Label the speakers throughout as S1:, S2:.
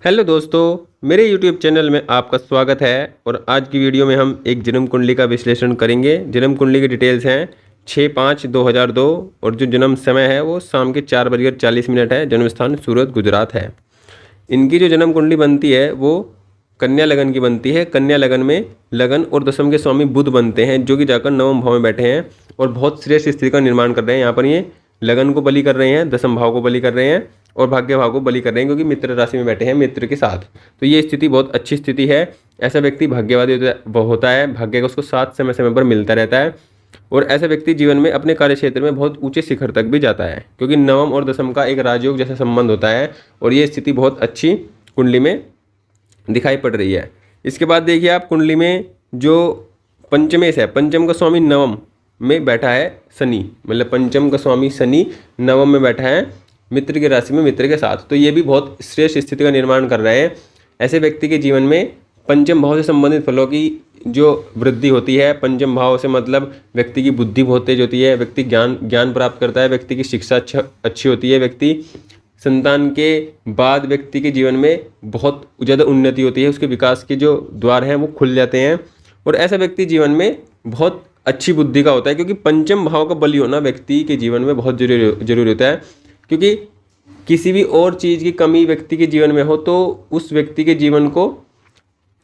S1: Hello दोस्तों, मेरे YouTube channel में आपका स्वागत है। और आज की वीडियो में हम एक जन्म कुंडली का विश्लेषण करेंगे। जन्म कुंडली की डिटेल्स हैं 6/5/2002 और जो जन्म समय है वो शाम के 4:40 है। जन्म स्थान सूरत, गुजरात है। इनकी जो जन्म कुंडली बनती है वो कन्या लगन की बनती है। कन्या लगन में लगन और दशम के स्वामी बुध बनते हैं, जो कि जाकर नवम भाव में बैठे हैं और बहुत श्रेष्ठ स्थिति का निर्माण कर रहे हैं। यहाँ पर ये लगन को बलि कर रहे हैं, दशम भाव को बलि कर रहे हैं और भाग्य भाव को बलि कर रहे हैं, क्योंकि मित्र राशि में बैठे हैं मित्र के साथ। तो ये स्थिति बहुत अच्छी स्थिति है। ऐसा व्यक्ति भाग्यवादी होता है, भाग्य का उसको साथ समय समय पर मिलता रहता है और ऐसा व्यक्ति जीवन में अपने कार्य क्षेत्र में बहुत ऊंचे शिखर तक भी जाता है, क्योंकि नवम और दशम का एक राजयोग जैसा संबंध होता है और ये स्थिति बहुत अच्छी कुंडली में दिखाई पड़ रही है। इसके बाद देखिए आप कुंडली में जो पंचमेश है, पंचम का स्वामी नवम में बैठा है शनि, मतलब पंचम का स्वामी शनि नवम में बैठा है मित्र की राशि में मित्र के साथ। तो ये भी बहुत श्रेष्ठ स्थिति का निर्माण कर रहे हैं। ऐसे व्यक्ति के जीवन में पंचम भाव से संबंधित फलों की जो वृद्धि होती है, पंचम भाव से मतलब व्यक्ति की बुद्धि बहुत तेज होती है, व्यक्ति ज्ञान प्राप्त करता है, व्यक्ति की शिक्षा अच्छी होती है, व्यक्ति संतान के बाद व्यक्ति के जीवन में बहुत ज़्यादा उन्नति होती है, उसके विकास के जो द्वार हैं वो खुल जाते हैं और ऐसा व्यक्ति जीवन में बहुत अच्छी बुद्धि का होता है, क्योंकि पंचम भाव का बलि होना व्यक्ति के जीवन में बहुत जरूरी होता है। क्योंकि किसी भी और चीज़ की कमी व्यक्ति के जीवन में हो तो उस व्यक्ति के जीवन को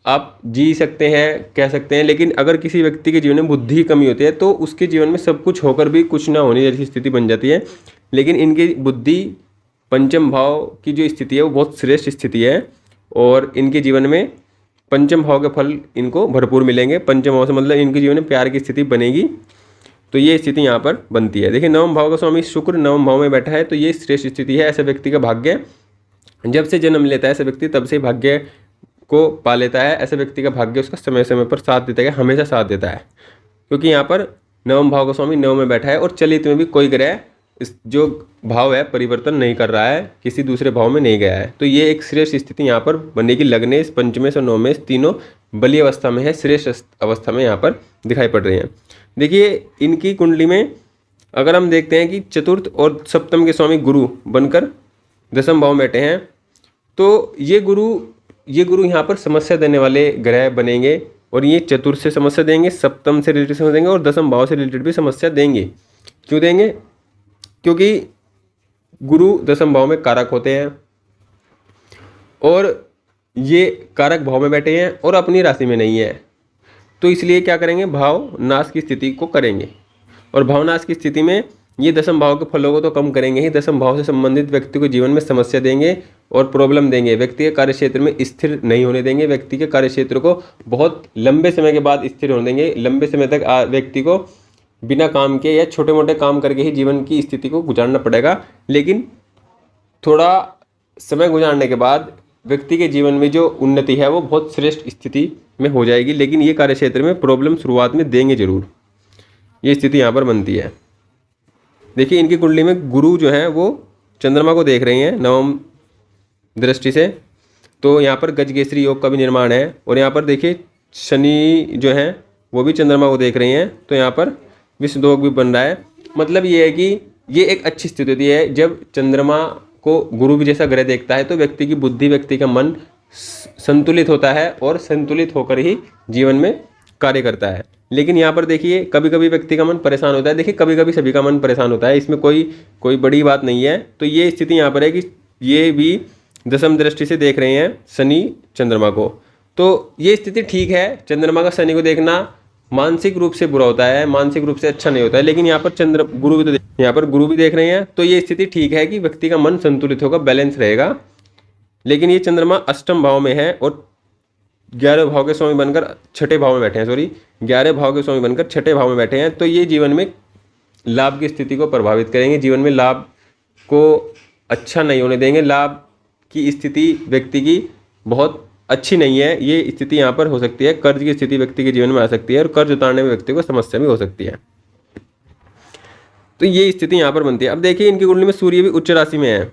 S1: आप जी सकते हैं, कह सकते हैं, लेकिन अगर किसी व्यक्ति के जीवन में बुद्धि की कमी होती है तो उसके जीवन में सब कुछ होकर भी कुछ ना होने जैसी स्थिति बन जाती है। लेकिन इनकी बुद्धि पंचम भाव की जो स्थिति है वो बहुत श्रेष्ठ स्थिति है और इनके जीवन में पंचम भाव के फल इनको भरपूर मिलेंगे। पंचम भाव से मतलब इनके जीवन में प्यार की स्थिति बनेगी। तो ये स्थिति यहाँ पर बनती है। देखिए नवम भाव का स्वामी शुक्र नवम भाव में बैठा है, तो ये श्रेष्ठ स्थिति है। ऐसे व्यक्ति का भाग्य जब से जन्म लेता है ऐसे व्यक्ति तब से भाग्य को पा लेता है। ऐसे व्यक्ति का भाग्य उसका समय समय पर साथ देता है, हमेशा साथ देता है, क्योंकि यहाँ पर नवम भाव का स्वामी नवम में बैठा है और चलित में भी कोई ग्रह इस जो भाव है परिवर्तन नहीं कर रहा है, किसी दूसरे भाव में नहीं गया है। तो ये एक श्रेष्ठ स्थिति यहाँ पर बनेगी। लग्नेश, पंचमेश और नवमेश तीनों बली अवस्था में है, श्रेष्ठ अवस्था में यहाँ पर दिखाई पड़ रही हैं। देखिए इनकी कुंडली में अगर हम देखते हैं कि चतुर्थ और सप्तम के स्वामी गुरु बनकर दशम भाव में बैठे हैं, तो ये गुरु यहाँ पर समस्या देने वाले ग्रह बनेंगे और ये चतुर्थ से समस्या देंगे, सप्तम से रिलेटेड समस्या देंगे और दशम भाव से रिलेटेड भी समस्या देंगे। क्यों देंगे? क्योंकि गुरु दशम भाव में कारक होते हैं और ये कारक भाव में बैठे हैं और अपनी राशि में नहीं है, तो इसलिए क्या करेंगे, भाव नाश की स्थिति को करेंगे। और भावनाश की स्थिति में ये दशम भाव के फलों को तो कम करेंगे ही, दशम भाव से संबंधित व्यक्ति को जीवन में समस्या देंगे और प्रॉब्लम देंगे। व्यक्ति के कार्य क्षेत्र में स्थिर नहीं होने देंगे, व्यक्ति के कार्य क्षेत्र को बहुत लंबे समय के बाद स्थिर होने देंगे। लंबे समय तक व्यक्ति को बिना काम के या छोटे मोटे काम करके ही जीवन की स्थिति को गुजारना पड़ेगा, लेकिन थोड़ा समय गुजारने के बाद व्यक्ति के जीवन में जो उन्नति है वो बहुत श्रेष्ठ स्थिति में हो जाएगी। लेकिन ये कार्य क्षेत्र में प्रॉब्लम शुरुआत में देंगे जरूर, ये स्थिति यहाँ पर बनती है। देखिए इनकी कुंडली में गुरु जो है वो चंद्रमा को देख रही हैं नवम दृष्टि से, तो यहाँ पर गजकेसरी योग का भी निर्माण है। और यहाँ पर देखिए शनि जो है वो भी चंद्रमा को देख रही हैं, तो यहाँ पर विश्व योग भी बन रहा है। मतलब ये है कि ये एक अच्छी स्थिति होती है जब चंद्रमा को गुरु भी जैसा ग्रह देखता है, तो व्यक्ति की बुद्धि, व्यक्ति का मन संतुलित होता है और संतुलित होकर ही जीवन में कार्य करता है। लेकिन यहाँ पर देखिए कभी कभी व्यक्ति का मन परेशान होता है। देखिए कभी कभी सभी का मन परेशान होता है, इसमें कोई बड़ी बात नहीं है। तो ये स्थिति यहाँ पर है कि ये भी दशम दृष्टि से देख रहे हैं शनि चंद्रमा को, तो ये स्थिति ठीक है। चंद्रमा का शनि को देखना मानसिक रूप से बुरा होता है, मानसिक रूप से अच्छा नहीं होता है, लेकिन यहाँ पर गुरु भी देख रहे हैं, तो ये स्थिति ठीक है कि व्यक्ति का मन संतुलित होगा, बैलेंस रहेगा। लेकिन ये चंद्रमा अष्टम भाव में है और 11 भाव के स्वामी बनकर छठे भाव में बैठे हैं, 11 भाव के स्वामी बनकर छठे भाव में बैठे हैं, तो ये जीवन में लाभ की स्थिति को प्रभावित करेंगे, जीवन में लाभ को अच्छा नहीं होने देंगे। लाभ की स्थिति व्यक्ति की बहुत अच्छी नहीं है, ये स्थिति यहाँ पर हो सकती है। कर्ज की स्थिति व्यक्ति के जीवन में आ सकती है और कर्ज उतारने में व्यक्ति को समस्या भी हो सकती है, तो ये स्थिति यहाँ पर बनती है। अब देखिए इनकी कुंडली में सूर्य भी उच्च राशि में है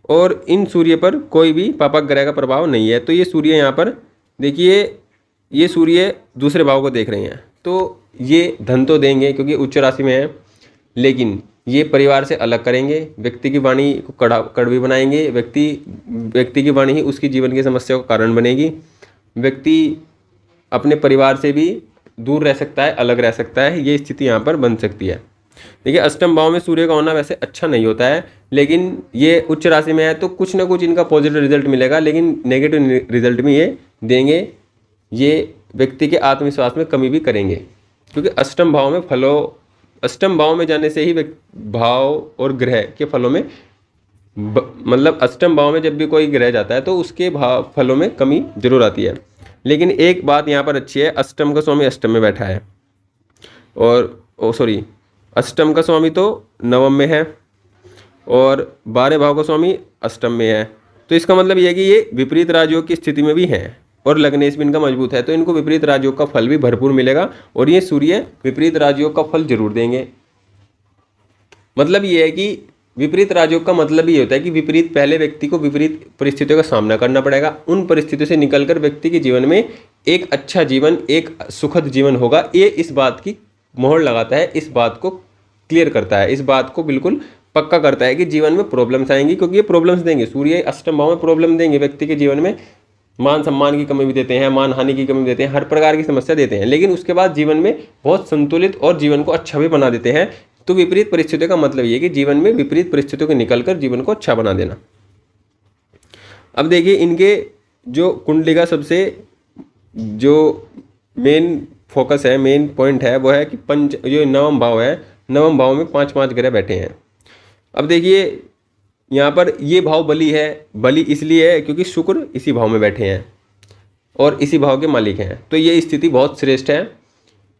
S1: और इन सूर्य पर कोई भी पापक ग्रह का प्रभाव नहीं है, तो ये सूर्य यहाँ पर देखिए ये सूर्य दूसरे भाव को देख रहे हैं, तो ये धन तो देंगे क्योंकि उच्च राशि में है, लेकिन ये परिवार से अलग करेंगे, व्यक्ति की वाणी को कड़वी बनाएंगे, व्यक्ति की वाणी ही उसकी जीवन की समस्या का कारण बनेगी। व्यक्ति अपने परिवार से भी दूर रह सकता है, अलग रह सकता है, ये स्थिति यहाँ पर बन सकती है। देखिए अष्टम भाव में सूर्य का होना वैसे अच्छा नहीं होता है, लेकिन ये उच्च राशि में है तो कुछ ना कुछ इनका पॉजिटिव रिजल्ट मिलेगा, लेकिन नेगेटिव रिजल्ट भी ये देंगे। ये व्यक्ति के आत्मविश्वास में कमी भी करेंगे, क्योंकि अष्टम भाव में जाने से ही भाव और ग्रह के फलों में मतलब अष्टम भाव में जब भी कोई ग्रह जाता है तो उसके फलों में कमी जरूर आती है। लेकिन एक बात यहाँ पर अच्छी है, अष्टम का स्वामी अष्टम में बैठा है, और अष्टम का स्वामी तो नवम में है और 12 भाव का स्वामी अष्टम में है। तो इसका मतलब ये है कि ये विपरीत राजयोग की स्थिति में भी हैं और लग्नेश भी इनका मजबूत है, तो इनको विपरीत राजयोग का फल भी भरपूर मिलेगा और ये सूर्य विपरीत राजयोग का फल जरूर देंगे। मतलब ये है कि विपरीत राजयोग का मतलब ये होता है कि विपरीत पहले व्यक्ति को विपरीत परिस्थितियों का सामना करना पड़ेगा, उन परिस्थितियों से निकलकर व्यक्ति के जीवन में एक अच्छा जीवन, एक सुखद जीवन होगा। ये इस बात की मोहर लगाता है, इस बात को क्लियर करता है, इस बात को बिल्कुल पक्का करता है कि जीवन में प्रॉब्लम्स आएंगी, क्योंकि ये प्रॉब्लम्स देंगे। सूर्य अष्टम भाव में प्रॉब्लम देंगे, व्यक्ति के जीवन में मान सम्मान की कमी भी देते हैं, मान हानि की कमी भी देते हैं, हर प्रकार की समस्या देते हैं, लेकिन उसके बाद जीवन में बहुत संतुलित और जीवन को अच्छा भी बना देते हैं। तो विपरीत परिस्थितियों का मतलब ये है कि जीवन में विपरीत परिस्थितियों को निकलकर जीवन को अच्छा बना देना। अब देखिए इनके जो कुंडली का सबसे जो मेन फोकस है, मेन पॉइंट है, वो है कि जो नवम भाव है, नवम भाव में 5 ग्रह बैठे हैं। अब देखिए यहाँ पर ये भाव बली है, बली इसलिए है क्योंकि शुक्र इसी भाव में बैठे हैं और इसी भाव के मालिक हैं। तो ये स्थिति बहुत श्रेष्ठ है,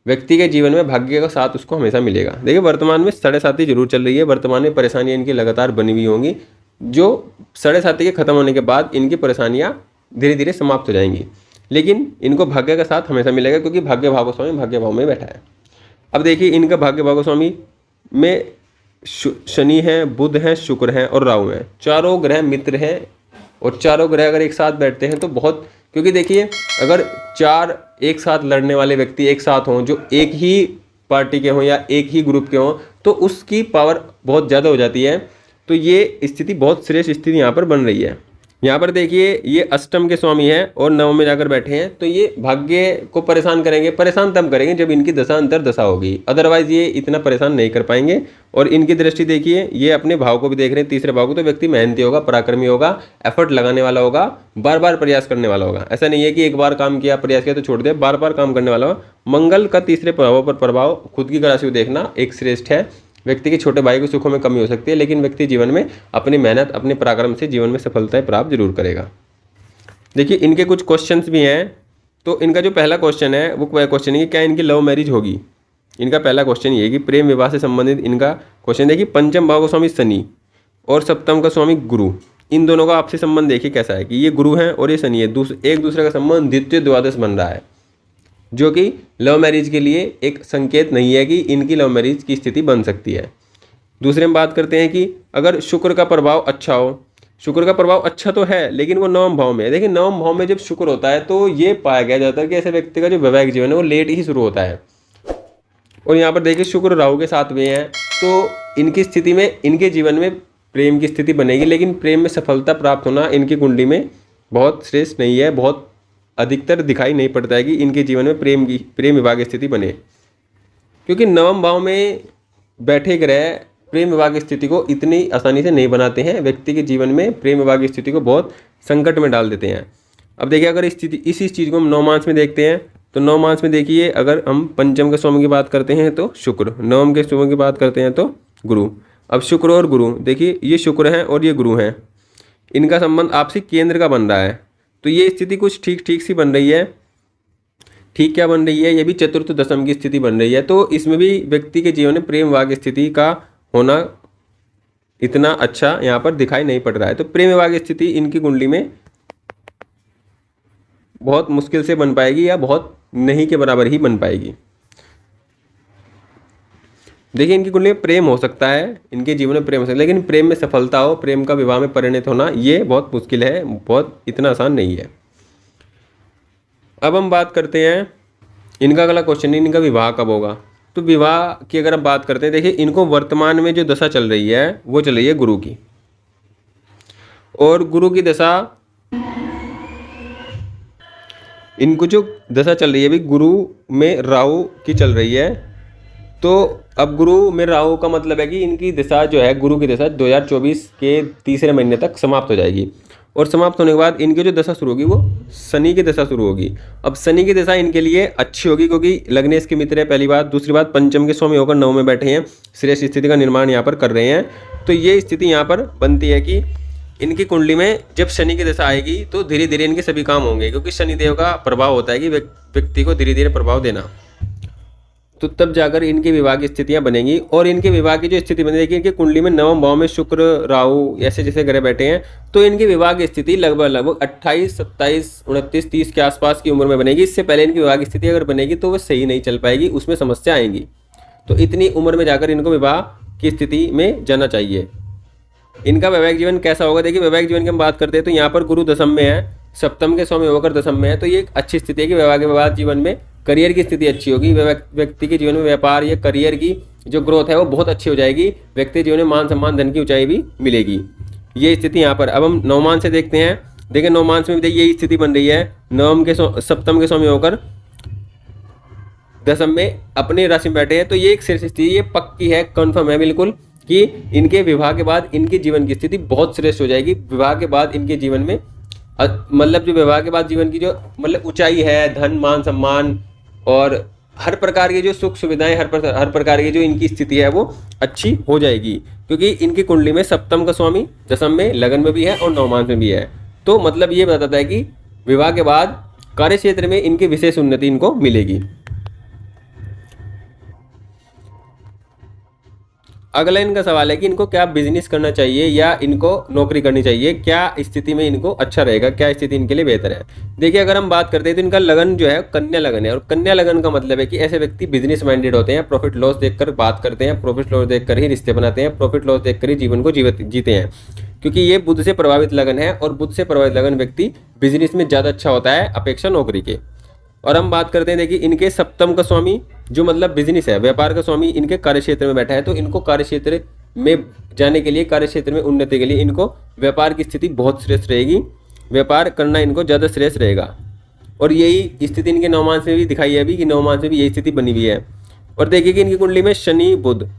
S1: व्यक्ति के जीवन में भाग्य का साथ उसको हमेशा मिलेगा। देखिए वर्तमान में 7.5 जरूर चल रही है, वर्तमान में परेशानियाँ इनकी लगातार बनी हुई होंगी, जो 7.5 के खत्म होने के बाद इनकी परेशानियाँ धीरे धीरे समाप्त हो जाएंगी, लेकिन इनको भाग्य का साथ हमेशा मिलेगा क्योंकि भाग्य भाव स्वामी भाग्य भाव में बैठा है। अब देखिए इनका भाग्य भाव स्वामी में शनि है, बुध है, शुक्र है और राहु है, चारों ग्रह मित्र हैं और चारों ग्रह अगर एक साथ बैठते हैं तो बहुत, क्योंकि देखिए अगर 4 एक साथ लड़ने वाले व्यक्ति एक साथ हों, जो एक ही पार्टी के हों या एक ही ग्रुप के हों, तो उसकी पावर बहुत ज़्यादा हो जाती है। तो ये स्थिति बहुत श्रेष्ठ स्थिति यहाँ पर बन रही है। यहाँ पर देखिए ये अष्टम के स्वामी हैं और नवम में जाकर बैठे हैं, तो ये भाग्य को परेशान करेंगे। परेशान तब करेंगे जब इनकी दशा अंतर दशा होगी, अदरवाइज ये इतना परेशान नहीं कर पाएंगे। और इनकी दृष्टि देखिए, ये अपने भाव को भी देख रहे हैं, तीसरे भाव को। तो व्यक्ति मेहनती होगा, पराक्रमी होगा, एफर्ट लगाने वाला होगा, बार बार प्रयास करने वाला होगा। ऐसा नहीं है कि एक बार काम किया, प्रयास किया तो छोड़ दिया, बार बार काम करने वाला होगा। मंगल का तीसरे प्रभाव पर प्रभाव खुद की राशि को देखना एक श्रेष्ठ है। व्यक्ति के छोटे भाई को सुखों में कमी हो सकती है, लेकिन व्यक्ति जीवन में अपनी मेहनत, अपने पराक्रम से जीवन में सफलताएं प्राप्त जरूर करेगा। देखिए इनके कुछ क्वेश्चंस भी हैं। तो इनका जो पहला क्वेश्चन है वो क्वेश्चन है कि क्या इनकी लव मैरिज होगी। इनका पहला क्वेश्चन ये है कि प्रेम विवाह से संबंधित इनका क्वेश्चन देखिए। पंचम भाव का स्वामी शनि और सप्तम का स्वामी गुरु, इन दोनों का आपसी संबंध देखिए कैसा है कि ये गुरु हैं और ये शनि है, एक दूसरे का संबंध द्वितीय द्वादश बन रहा है, जो कि लव मैरिज के लिए एक संकेत नहीं है कि इनकी लव मैरिज की स्थिति बन सकती है। दूसरे में बात करते हैं कि अगर शुक्र का प्रभाव अच्छा हो, शुक्र का प्रभाव अच्छा तो है लेकिन वो नवम भाव में है। देखिए नवम भाव में जब शुक्र होता है तो ये पाया गया जाता है कि ऐसे व्यक्ति का जो वैवाहिक जीवन है वो लेट ही शुरू होता है। और यहाँ पर देखिए शुक्र राहु के साथ में है, तो इनकी स्थिति में, इनके जीवन में प्रेम की स्थिति बनेगी, लेकिन प्रेम में सफलता प्राप्त होना इनकी कुंडली में बहुत श्रेष्ठ नहीं है, बहुत अधिकतर दिखाई नहीं पड़ता है कि इनके जीवन में प्रेम विवाह की स्थिति बने, क्योंकि नवम भाव में बैठे ग्रह प्रेम विवाह की स्थिति को इतनी आसानी से नहीं बनाते हैं। व्यक्ति के जीवन में प्रेम विवाह की स्थिति को बहुत संकट में डाल देते हैं। अब देखिए अगर इसी चीज़ को हम नवमांश में देखते हैं तो नवमांश में देखिए अगर हम पंचम के स्वामी की बात करते हैं तो शुक्र, नवम के स्वामी की बात करते हैं तो गुरु। अब शुक्र और गुरु देखिए, ये शुक्र हैं और ये गुरु हैं, इनका संबंध आपसी केंद्र का बन रहा है। तो ये स्थिति कुछ ठीक सी बन रही है। ठीक क्या बन रही है, ये भी चतुर्थ दशम की स्थिति बन रही है। तो इसमें भी व्यक्ति के जीवन में प्रेम विवाह की स्थिति का होना इतना अच्छा यहाँ पर दिखाई नहीं पड़ रहा है। तो प्रेम विवाह की स्थिति इनकी कुंडली में बहुत मुश्किल से बन पाएगी या बहुत नहीं के बराबर ही बन पाएगी। देखिए इनकी कुंडली में प्रेम हो सकता है, इनके जीवन में प्रेम हो सकता है, लेकिन प्रेम में सफलता हो, प्रेम का विवाह में परिणत होना, ये बहुत मुश्किल है, बहुत इतना आसान नहीं है। अब हम बात करते हैं इनका अगला क्वेश्चन, इनका विवाह कब होगा। तो विवाह की अगर हम बात करते हैं, देखिए इनको वर्तमान में जो दशा चल रही है वो चल रही है गुरु की, और गुरु की दशा, इनको जो दशा चल रही है अभी गुरु में राहु की चल रही है। तो अब गुरु में राहु का मतलब है कि इनकी दशा जो है, गुरु की दशा 2024 के तीसरे महीने तक समाप्त हो जाएगी, और समाप्त होने के बाद इनकी जो दशा शुरू होगी वो शनि की दशा शुरू होगी। अब शनि की दशा इनके लिए अच्छी होगी क्योंकि लग्नेश के मित्र है, पहली बात। दूसरी बात, पंचम के स्वामी होकर 9 में बैठे हैं, श्रेष्ठ स्थिति का निर्माण यहाँ पर कर रहे हैं। तो ये स्थिति यहाँ पर बनती है कि इनकी कुंडली में जब शनि की दशा आएगी तो धीरे धीरे इनके सभी काम होंगे, क्योंकि शनिदेव का प्रभाव होता है कि व्यक्ति को धीरे धीरे प्रभाव देना। तो तब जाकर इनके विवाह की स्थितियां बनेंगी, और इनके विवाह की जो स्थिति बनेगी, देखिए इनकी कुंडली में नवम भाव में शुक्र, राहु ऐसे जैसे ग्रह बैठे हैं, तो इनकी विवाह की स्थिति लगभग 28, 27, 29, 30 के आसपास की उम्र में बनेगी। इससे पहले इनकी विवाह की स्थिति अगर बनेगी तो वो सही नहीं चल पाएगी, उसमें समस्या आएंगी। तो इतनी उम्र में जाकर इनको विवाह की स्थिति में जाना चाहिए। इनका वैवाहिक जीवन कैसा होगा, देखिए वैवाहिक जीवन की हम बात करते हैं तो यहाँ पर गुरु दशम में है, सप्तम के स्वामी होकर दशम में है, तो ये एक अच्छी स्थिति है कि वैवाहिक जीवन में करियर की स्थिति अच्छी होगी। व्यक्ति के जीवन में व्यापार या करियर की जो ग्रोथ है वो बहुत अच्छी हो जाएगी। व्यक्ति जीवन में मान सम्मान, धन की ऊंचाई भी मिलेगी, ये स्थिति यहाँ पर। अब हम नवमान से देखते हैं। देखिए नवमान में भी देखिए यही स्थिति बन रही है, सप्तम के स्वामी होकर दशम में अपने राशि में बैठे हैं। तो ये एक श्रेष्ठ स्थिति, ये पक्की है, कन्फर्म है बिल्कुल कि इनके विवाह के बाद इनके जीवन की स्थिति बहुत श्रेष्ठ हो जाएगी। विवाह के बाद इनके जीवन में मतलब जो विवाह के बाद जीवन की जो मतलब ऊंचाई है, धन, मान, सम्मान और हर प्रकार की जो सुख सुविधाएं, हर प्रकार की जो इनकी स्थिति है वो अच्छी हो जाएगी, क्योंकि इनकी कुंडली में सप्तम का स्वामी दशम में, लगन में भी है और नवमांश में भी है। तो मतलब ये बताता है कि विवाह के बाद कार्य क्षेत्र में इनकी विशेष उन्नति इनको मिलेगी। अगला इनका सवाल है कि इनको क्या बिजनेस करना चाहिए या इनको नौकरी करनी चाहिए, क्या स्थिति में इनको अच्छा रहेगा, क्या स्थिति इनके लिए बेहतर है। देखिए अगर हम बात करते हैं तो इनका लगन जो है कन्या लगन है, और कन्या लगन का मतलब है कि ऐसे व्यक्ति बिजनेस माइंडेड होते हैं, प्रॉफिट लॉस देखकर बात करते हैं, प्रॉफिट लॉस देखकर ही रिश्ते बनाते हैं, प्रॉफिट लॉस देखकर ही जीवन को जीते हैं, क्योंकि ये बुध से प्रभावित लगन है, और बुध से प्रभावित लगन व्यक्ति बिजनेस में ज़्यादा अच्छा होता है अपेक्षा नौकरी के। और हम बात करते हैं, देखिए इनके सप्तम का स्वामी जो मतलब बिजनेस है, व्यापार का स्वामी इनके कार्य क्षेत्र में बैठा है, तो इनको कार्य क्षेत्र में जाने के लिए, कार्य क्षेत्र में उन्नति के लिए इनको व्यापार की स्थिति बहुत श्रेष्ठ रहेगी, व्यापार करना इनको ज़्यादा श्रेष्ठ रहेगा। और यही स्थिति इनके नवमांश में भी दिखाई है अभी कि नवमांश में भी यही स्थिति बनी हुई है। और देखिए कि इनकी कुंडली में शनि बुध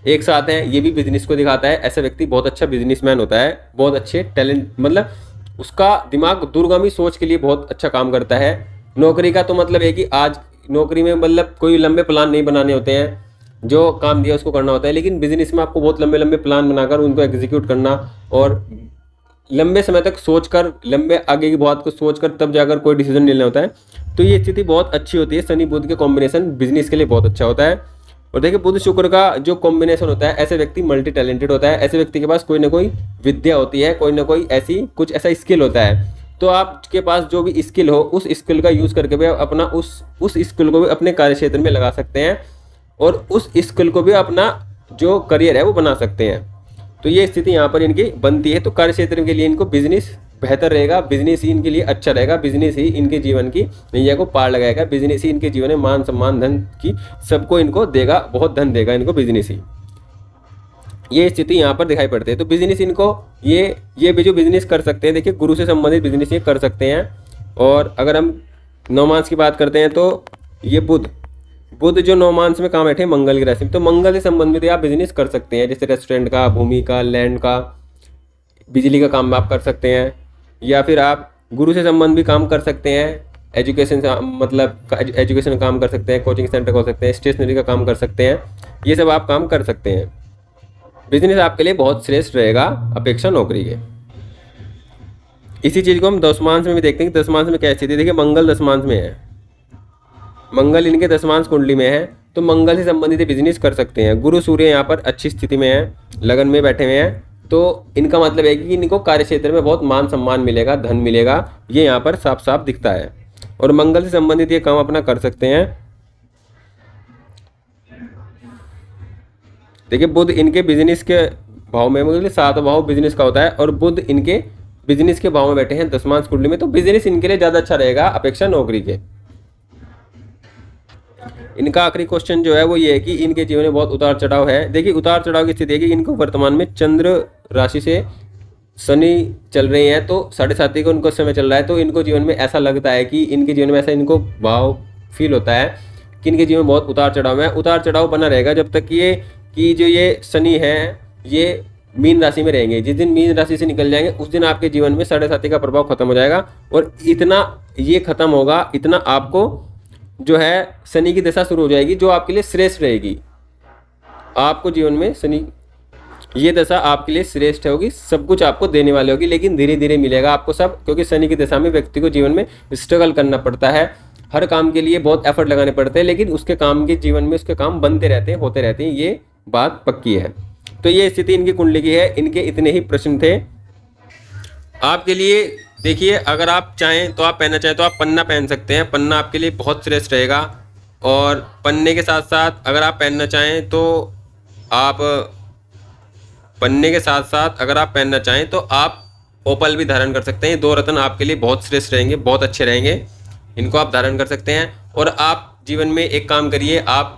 S1: एक साथ है, ये भी बिजनेस को दिखाता है। ऐसा व्यक्ति बहुत अच्छा बिजनेसमैन होता है, बहुत अच्छे टैलेंट, मतलब उसका दिमाग दूरगामी सोच के लिए बहुत अच्छा काम करता है। नौकरी का तो मतलब है कि आज नौकरी में मतलब कोई लंबे प्लान नहीं बनाने होते हैं, जो काम दिया उसको करना होता है, लेकिन बिजनेस में आपको बहुत लंबे लंबे प्लान बनाकर उनको एग्जीक्यूट करना और लंबे समय तक सोचकर, लंबे आगे की बात को सोचकर तब जाकर कोई डिसीजन लेना होता है। तो ये स्थिति बहुत अच्छी होती है, शनि बुध के कॉम्बिनेशन बिजनेस के लिए बहुत अच्छा होता है। और देखिए बुध शुक्र का जो कॉम्बिनेशन होता है, ऐसे व्यक्ति मल्टी टैलेंटेड होता है, ऐसे व्यक्ति के पास कोई ना कोई विद्या होती है, कोई ना कोई ऐसी कुछ ऐसा स्किल होता है। तो आपके पास जो भी स्किल हो उस स्किल का यूज़ करके भी अपना उस स्किल को भी अपने कार्य क्षेत्र में लगा सकते हैं, और उस स्किल को भी अपना जो करियर है वो बना सकते हैं। तो ये स्थिति यहाँ पर इनकी बनती है। तो कार्य क्षेत्र के लिए इनको बिजनेस बेहतर रहेगा, बिजनेस ही इनके लिए अच्छा रहेगा, बिजनेस ही इनके जीवन की नैया को पार लगाएगा, बिजनेस ही इनके जीवन में मान सम्मान धन की सबको इनको देगा, बहुत धन देगा इनको बिजनेस ही। ये स्थिति यहाँ पर दिखाई पड़ती है। तो बिजनेस इनको ये भी जो बिजनेस कर सकते हैं, देखिए गुरु से संबंधित बिजनेस ये कर सकते हैं। और अगर हम नवमांश की बात करते हैं तो ये बुध जो नवमांश में काम बैठे हैं मंगल की राशि में, तो मंगल से संबंधित आप बिजनेस कर सकते हैं, जैसे रेस्टोरेंट का, भूमि का, लैंड का, बिजली का काम आप कर सकते हैं, या फिर आप गुरु से संबंध भी काम कर सकते हैं, एजुकेशन मतलब एजुकेशन का काम कर सकते हैं, कोचिंग सेंटर खोल सकते हैं, स्टेशनरी का काम कर सकते हैं, ये सब आप काम कर सकते हैं। बिजनेस आपके लिए बहुत श्रेष्ठ रहेगा अपेक्षा नौकरी के। इसी चीज़ को हम दशमांश में भी देखते हैं कि दशमांश में क्या स्थिति है। देखिए मंगल दशमांश में है, मंगल इनके दशमांश कुंडली में है, तो मंगल से संबंधित बिजनेस कर सकते हैं। गुरु सूर्य यहाँ पर अच्छी स्थिति में है, लगन में बैठे हुए हैं, तो इनका मतलब है कि इनको कार्य क्षेत्र में बहुत मान सम्मान मिलेगा, धन मिलेगा, ये यहाँ पर साफ साफ दिखता है। और मंगल से संबंधित ये काम अपना कर सकते हैं। देखिए बुध इनके बिजनेस के भाव में, मतलब 7 भाव बिजनेस का होता है, और बुध इनके बिजनेस के भाव में बैठे हैं दशमांश कुंडली में, तो बिजनेस इनके लिए ज़्यादा अच्छा रहेगा अपेक्षा नौकरी के। इनका आखिरी क्वेश्चन जो है वो ये है कि इनके जीवन में बहुत उतार चढ़ाव है। देखिए उतार चढ़ाव की स्थिति है कि इनको वर्तमान में चंद्र राशि से शनि चल रहे हैं, तो 7.5 को उनको समय चल रहा है। तो इनको जीवन में ऐसा लगता है कि इनके जीवन में ऐसा इनको भाव फील होता है कि इनके जीवन में बहुत उतार चढ़ाव है। उतार चढ़ाव बना रहेगा जब तक ये कि जो ये शनि है ये मीन राशि में रहेंगे। जिस दिन मीन राशि से निकल जाएंगे उस दिन आपके जीवन में 7.5 का प्रभाव खत्म हो जाएगा, और इतना ये खत्म होगा, इतना आपको जो है शनि की दशा शुरू हो जाएगी जो आपके लिए श्रेष्ठ रहेगी। आपको जीवन में शनि ये दशा आपके लिए श्रेष्ठ होगी, सब कुछ आपको देने वाली होगी, लेकिन धीरे धीरे मिलेगा आपको सब, क्योंकि शनि की दशा में व्यक्ति को जीवन में स्ट्रगल करना पड़ता है, हर काम के लिए बहुत एफर्ट लगाने पड़ते हैं, लेकिन उसके काम के जीवन में उसके काम बनते रहते हैं, होते रहते हैं, ये बात पक्की है। तो ये स्थिति इनकी कुंडली की है। इनके इतने ही प्रश्न थे आपके लिए। देखिए अगर आप चाहें तो आप पहनना चाहें तो आप पन्ना पहन सकते हैं, पन्ना आपके लिए बहुत श्रेष्ठ रहेगा। और पन्ने के साथ साथ अगर आप पहनना चाहें तो आप पन्ने के साथ साथ अगर आप पहनना चाहें तो आप ओपल भी धारण कर सकते हैं। ये 2 रत्न आपके लिए बहुत श्रेष्ठ रहेंगे, बहुत अच्छे रहेंगे, इनको आप धारण कर सकते हैं। और आप जीवन में एक काम करिए, आप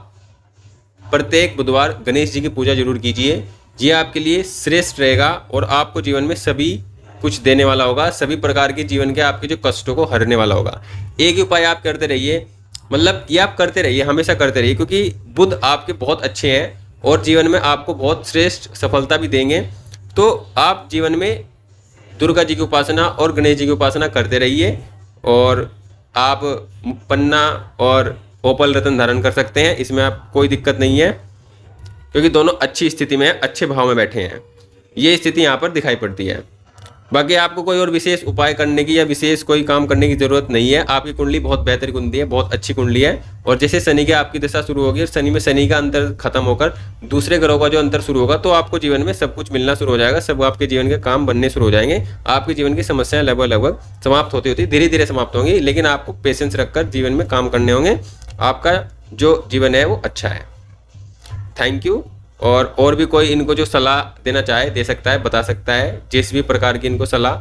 S1: प्रत्येक बुधवार गणेश जी की पूजा जरूर कीजिए, ये आपके लिए श्रेष्ठ रहेगा और आपको जीवन में सभी कुछ देने वाला होगा, सभी प्रकार के जीवन के आपके जो कष्टों को हरने वाला होगा। एक ही उपाय आप करते रहिए, मतलब ये आप करते रहिए, हमेशा करते रहिए, क्योंकि बुध आपके बहुत अच्छे हैं और जीवन में आपको बहुत श्रेष्ठ सफलता भी देंगे। तो आप जीवन में दुर्गा जी की उपासना और गणेश जी की उपासना करते रहिए, और आप पन्ना और ओपल रत्न धारण कर सकते हैं, इसमें आप कोई दिक्कत नहीं है, क्योंकि दोनों अच्छी स्थिति में अच्छे भाव में बैठे हैं। ये स्थिति यहाँ पर दिखाई पड़ती है। बाकी आपको कोई और विशेष उपाय करने की या विशेष कोई काम करने की जरूरत नहीं है। आपकी कुंडली बहुत बेहतर कुंडली है, बहुत अच्छी कुंडली है। और जैसे शनि की आपकी दशा शुरू होगी और शनि में शनि का अंतर खत्म होकर दूसरे ग्रहों का जो अंतर शुरू होगा, तो आपको जीवन में सब कुछ मिलना शुरू हो जाएगा, सब आपके जीवन के काम बनने शुरू हो जाएंगे। आपके जीवन की समस्याएं लगभग समाप्त होती होती धीरे धीरे समाप्त होंगी, लेकिन आपको पेशेंस रखकर जीवन में काम करने होंगे। आपका जो जीवन है वो अच्छा है। Thank you. और भी कोई इनको जो सलाह देना चाहे दे सकता है, बता सकता है, जिस भी प्रकार की इनको सलाह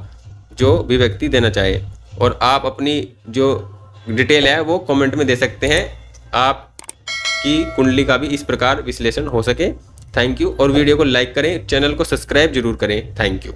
S1: जो भी व्यक्ति देना चाहे। और आप अपनी जो डिटेल है वो कमेंट में दे सकते हैं, आपकी कुंडली का भी इस प्रकार विश्लेषण हो सके। Thank you. और वीडियो को लाइक करें, चैनल को सब्सक्राइब जरूर करें। Thank you.